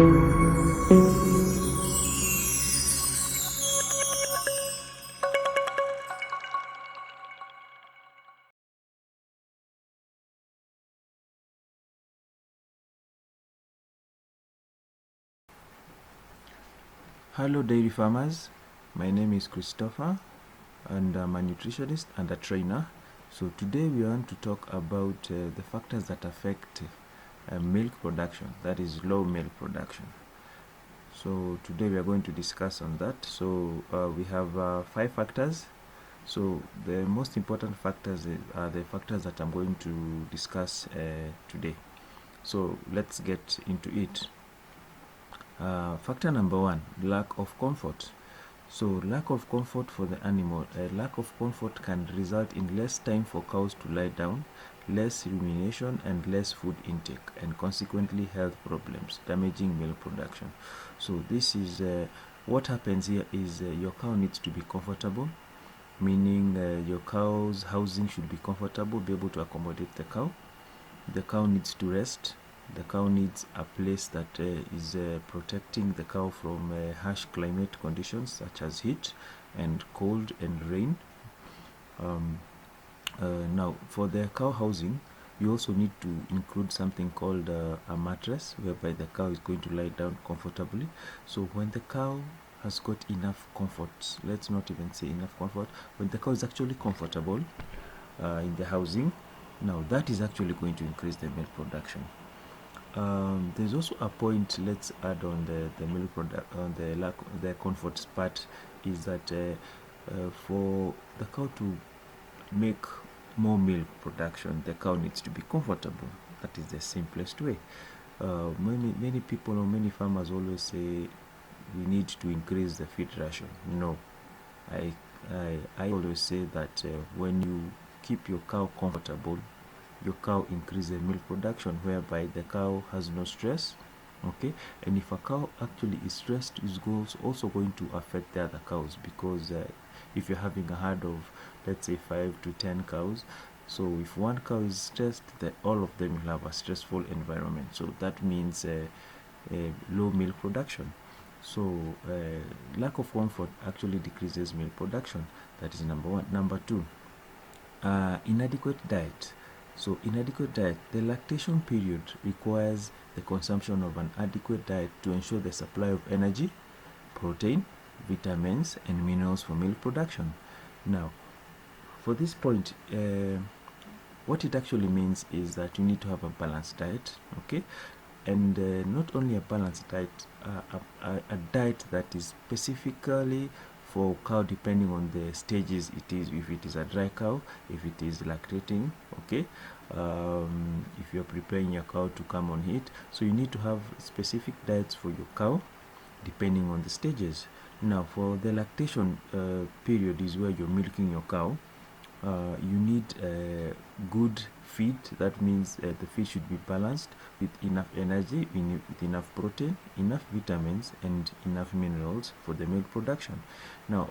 Hello dairy farmers, my name is Christopher and I'm a nutritionist and a trainer. So today we want to talk about the factors that affect milk production, that is low milk production. So today we are going to discuss on that. So we have 5 factors. So the most important factors are the factors that I'm going to discuss today. So let's get into it. Factor number 1, lack of comfort. So lack of comfort for the animal. Lack of comfort can result in less time for cows to lie down, less rumination and less food intake, and consequently health problems, damaging milk production. So this is what happens here is your cow needs to be comfortable, meaning your cow's housing should be comfortable, be able to accommodate the cow. The cow needs to rest. The cow needs a place that is protecting the cow from harsh climate conditions such as heat and cold and rain. Now, for the cow housing, you also need to include something called a mattress, whereby the cow is going to lie down comfortably. So when the cow has got enough comfort, let's not even say enough comfort, when the cow is actually comfortable in the housing, now that is actually going to increase the milk production. There's also a point, let's add on the milk product, on the comfort part, is that for the cow to make more milk production, the cow needs to be comfortable. That is the simplest way. Many people or many farmers always say we need to increase the feed ration. No, I always say that when you keep your cow comfortable, your cow increases milk production, whereby the cow has no stress. Okay, and if a cow actually is stressed, it's also going to affect the other cows, because if you're having a herd of, let's say, 5 to 10 cows, so if one cow is stressed, all of them will have a stressful environment. So that means low milk production. So lack of comfort actually decreases milk production. That is number 1. Number 2, inadequate diet. So inadequate diet, the lactation period requires the consumption of an adequate diet to ensure the supply of energy, protein, vitamins and minerals for milk production. Now, for this point, what it actually means is that you need to have a balanced diet, okay? And not only a balanced diet, a diet that is specifically for cow depending on the stages it is, if it is a dry cow, if it is lactating, okay, if you're preparing your cow to come on heat. So you need to have specific diets for your cow depending on the stages. Now for the lactation period is where you're milking your cow. You need good feed. That means the feed should be balanced with enough energy, with enough protein, enough vitamins and enough minerals for the milk production. Now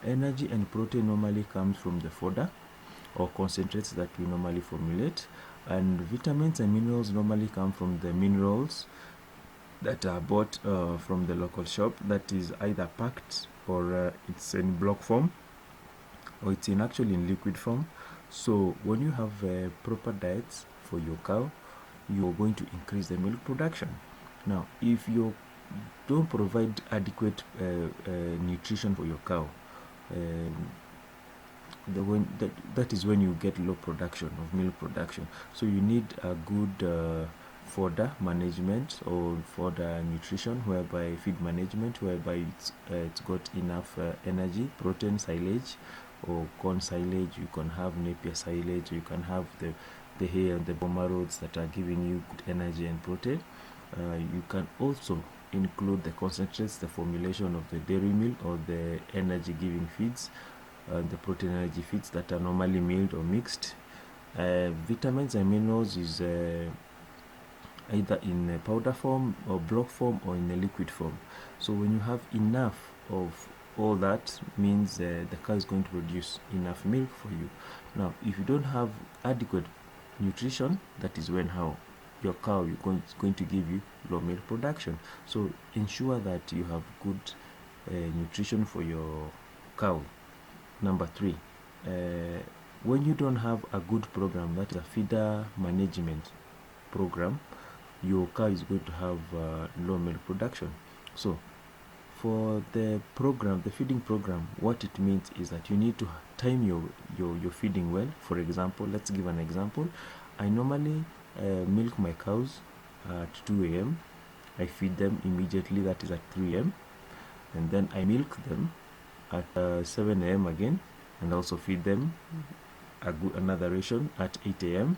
energy and protein normally comes from the fodder or concentrates that we normally formulate, and vitamins and minerals normally come from the minerals that are bought from the local shop, that is either packed or it's in block form, or it's actually in liquid form. So when you have proper diets for your cow, you're going to increase the milk production. Now if you don't provide adequate nutrition for your cow, that is when you get low production of milk production. So you need a good fodder management or fodder nutrition, whereby feed management, whereby it's got enough energy, protein, silage or corn silage. You can have napier silage, you can have the hay and the bone marrows that are giving you good energy and protein. You can also include the concentrates, the formulation of the dairy meal or the energy giving feeds, the protein energy feeds that are normally milled or mixed. Vitamins and minerals is either in a powder form or block form or in a liquid form. So when you have enough of all that, means the cow is going to produce enough milk for you. Now if you don't have adequate nutrition, that is when how your cow is going to give you low milk production. So ensure that you have good nutrition for your cow. Number 3, when you don't have a good program, that is a feeder management program, your cow is going to have low milk production. So for the program, the feeding program, what it means is that you need to time your feeding well. For example, let's give an example. I normally milk my cows at 2 a.m. I feed them immediately, that is at 3 a.m. and then I milk them at 7 a.m. again, and also feed them another ration at 8 a.m.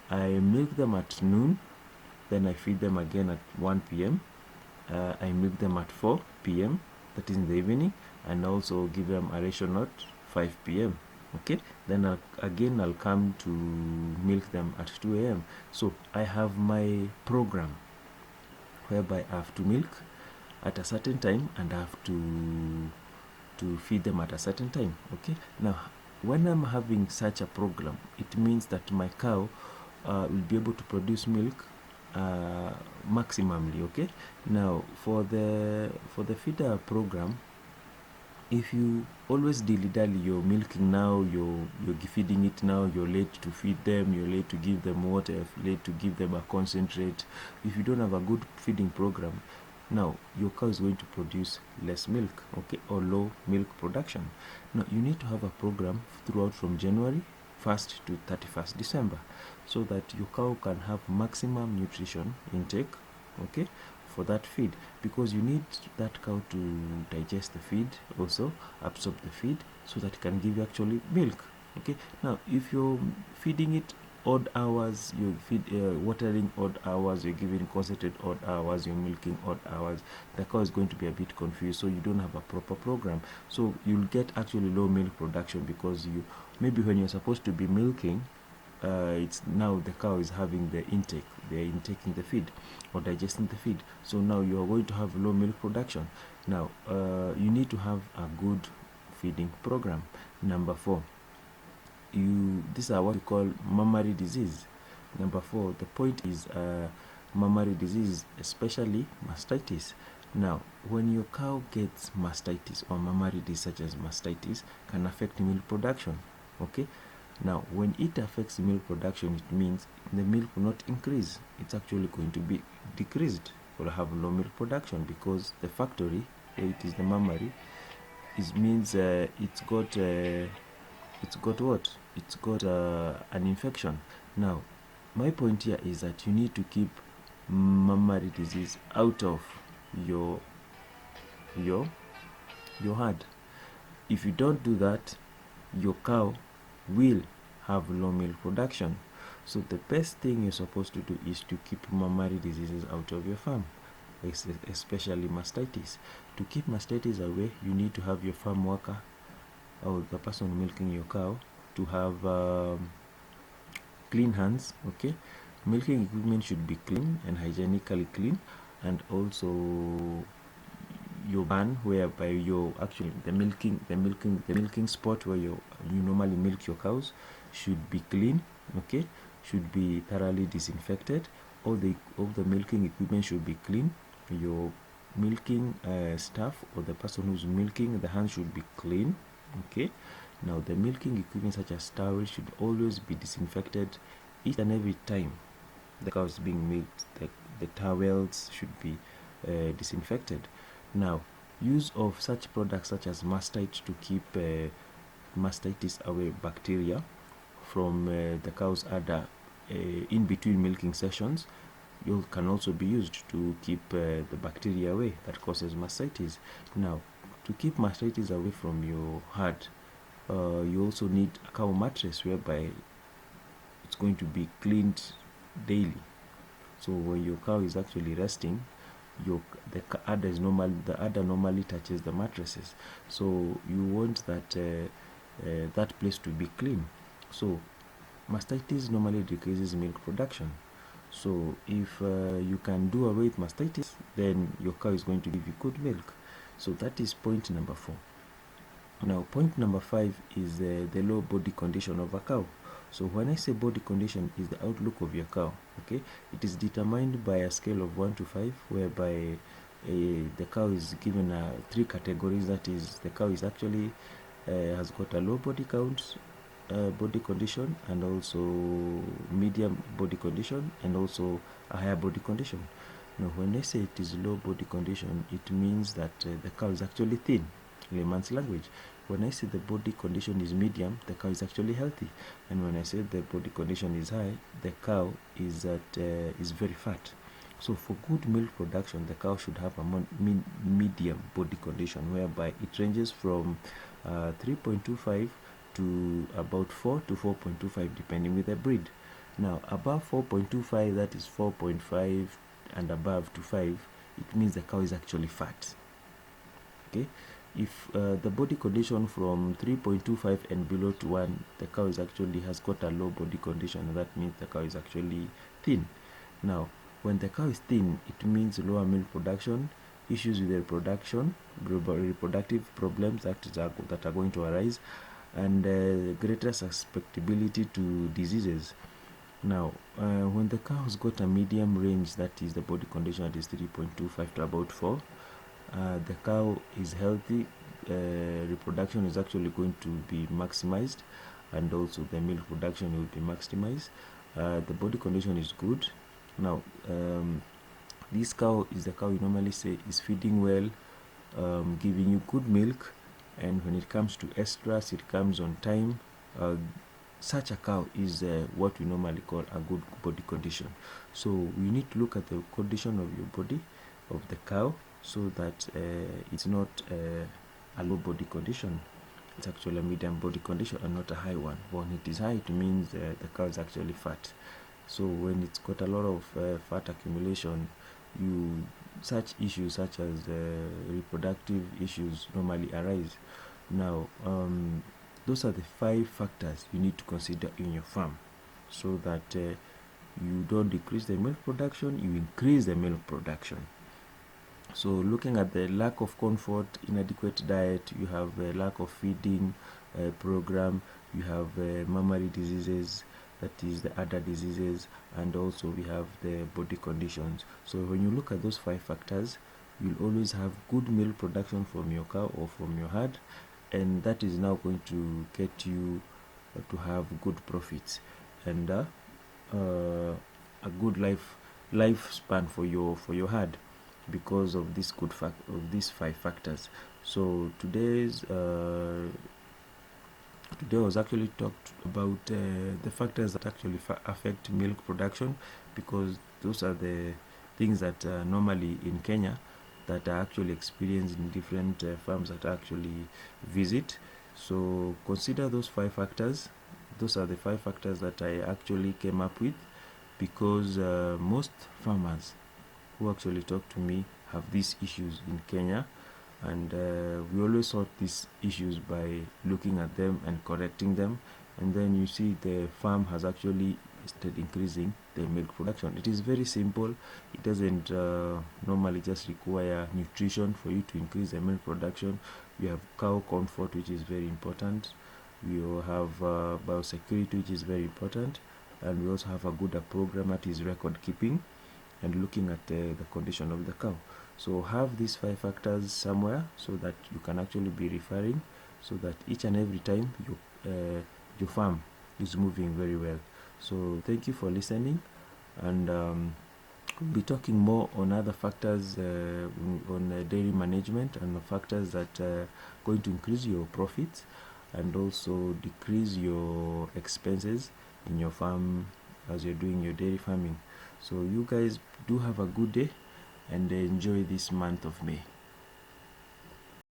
I milk them at noon, then I feed them again at 1 p.m. I milk them at 4 p.m., that is in the evening, and also give them a ration at 5 p.m. Okay, then I'll come to milk them at 2 a.m. So I have my program whereby I have to milk at a certain time and I have to feed them at a certain time. Okay, now when I'm having such a program, it means that my cow will be able to produce milk maximally. Okay, now for the feeder program, if you always dilly-dally, you're milking now, you're feeding it now, you're late to feed them, you're late to give them water, you're late to give them a concentrate. If you don't have a good feeding program, now your cow is going to produce less milk, okay, or low milk production. Now you need to have a program throughout from January 1st to 31st December, so that your cow can have maximum nutrition intake, okay, for that feed, because you need that cow to digest the feed, also absorb the feed, so that it can give you actually milk. Okay, now if you're feeding it odd hours, you feed watering odd hours, you're giving concentrate odd hours, you're milking odd hours, the cow is going to be a bit confused, so you don't have a proper program. So you'll get actually low milk production, because you maybe when you're supposed to be milking, it's now the cow is having the intake, they're intaking the feed or digesting the feed, so now you are going to have low milk production. Now you need to have a good feeding program. Number 4, these are what we call mammary disease. Number 4, the point is mammary disease, especially mastitis. Now when your cow gets mastitis or mammary disease such as mastitis, can affect milk production. Okay, now when it affects milk production, it means the milk will not increase, it's actually going to be decreased or have low milk production, because the factory, it is the mammary, it means it's got what? It's got an infection. Now my point here is that you need to keep mammary disease out of your herd. If you don't do that, your cow will have low milk production. So the best thing you're supposed to do is to keep mammary diseases out of your farm, especially mastitis. To keep mastitis away, you need to have your farm worker or the person milking your cow to have clean hands. Okay, milking equipment should be clean and hygienically clean, and also your barn whereby you're actually the milking spot where you normally milk your cows should be clean. Okay, should be thoroughly disinfected. All the milking equipment should be clean. Your milking staff or the person who's milking the hand should be clean. Okay, now the milking equipment such as towels should always be disinfected each and every time the cow is being milked. The towels should be disinfected. Now use of such products such as mastite to keep mastitis away bacteria from the cow's udder in between milking sessions, can also be used to keep the bacteria away that causes mastitis. Now to keep mastitis away from your herd, you also need a cow mattress whereby it's going to be cleaned daily. So when your cow is actually resting, the udder normally touches the mattresses, so you want that place to be clean. So mastitis normally decreases milk production. So if you can do away with mastitis, then your cow is going to give you good milk. So that is point number 4. Now point number 5 is the low body condition of a cow. So when I say body condition is the outlook of your cow, okay, it is determined by a scale of 1 to 5, whereby the cow is given 3 categories. That is, the cow is actually has got a low body count, body condition, and also medium body condition, and also a higher body condition. Now, when I say it is low body condition, it means that the cow is actually thin, layman's language. When I say the body condition is medium, the cow is actually healthy, and when I say the body condition is high, the cow is very fat. So for good milk production, the cow should have a medium body condition, whereby it ranges from 3.25 to about 4 to 4.25, depending with the breed. Now, above 4.25, that is 4.5 and above to 5, it means the cow is actually fat. Okay, if the body condition from 3.25 and below to 1, the cow is actually has got a low body condition, and that means the cow is actually thin. Now, when the cow is thin, it means lower milk production, issues with the reproductive problems that are going to arise, and greater susceptibility to diseases. Now, when the cow has got a medium range, that is the body condition that is 3.25 to about 4, the cow is healthy, reproduction is actually going to be maximized, and also the milk production will be maximized. The body condition is good. Now, this cow is the cow you normally say is feeding well, giving you good milk, and when it comes to estrus, it comes on time. Such a cow is what we normally call a good body condition. So we need to look at the condition of your body, of the cow, so that it's not a low body condition. It's actually a medium body condition and not a high one. When it is high, it means the cow is actually fat. So when it's got a lot of fat accumulation, such issues such as reproductive issues normally arise. Now, those are the 5 factors you need to consider in your farm, so that you don't decrease the milk production, you increase the milk production. So looking at the lack of comfort, inadequate diet, you have a lack of feeding program, you have mammary diseases, that is the other diseases, and also we have the body conditions. So when you look at those 5 factors, you'll always have good milk production from your cow or from your herd, and that is now going to get you to have good profits and a good lifespan for your herd, because of this of these 5 factors. So today was actually talked about the factors that actually affect milk production, because those are the things that normally in Kenya that are actually experienced in different farms that I actually visit. So consider those 5 factors. Those are the 5 factors that I actually came up with, because most farmers who actually talk to me have these issues in Kenya, and we always sort these issues by looking at them and correcting them, and then you see the farm has actually started increasing the milk production. It is very simple. It doesn't normally just require nutrition for you to increase the milk production. We have cow comfort, which is very important. We have biosecurity, which is very important, and we also have a good program that is record keeping and looking at the condition of the cow. So have these 5 factors somewhere, so that you can actually be referring, so that each and every time your farm is moving very well. So thank you for listening, and we'll be talking more on other factors on dairy management, and the factors that are going to increase your profits and also decrease your expenses in your farm as you're doing your dairy farming. So you guys do have a good day and enjoy this month of May.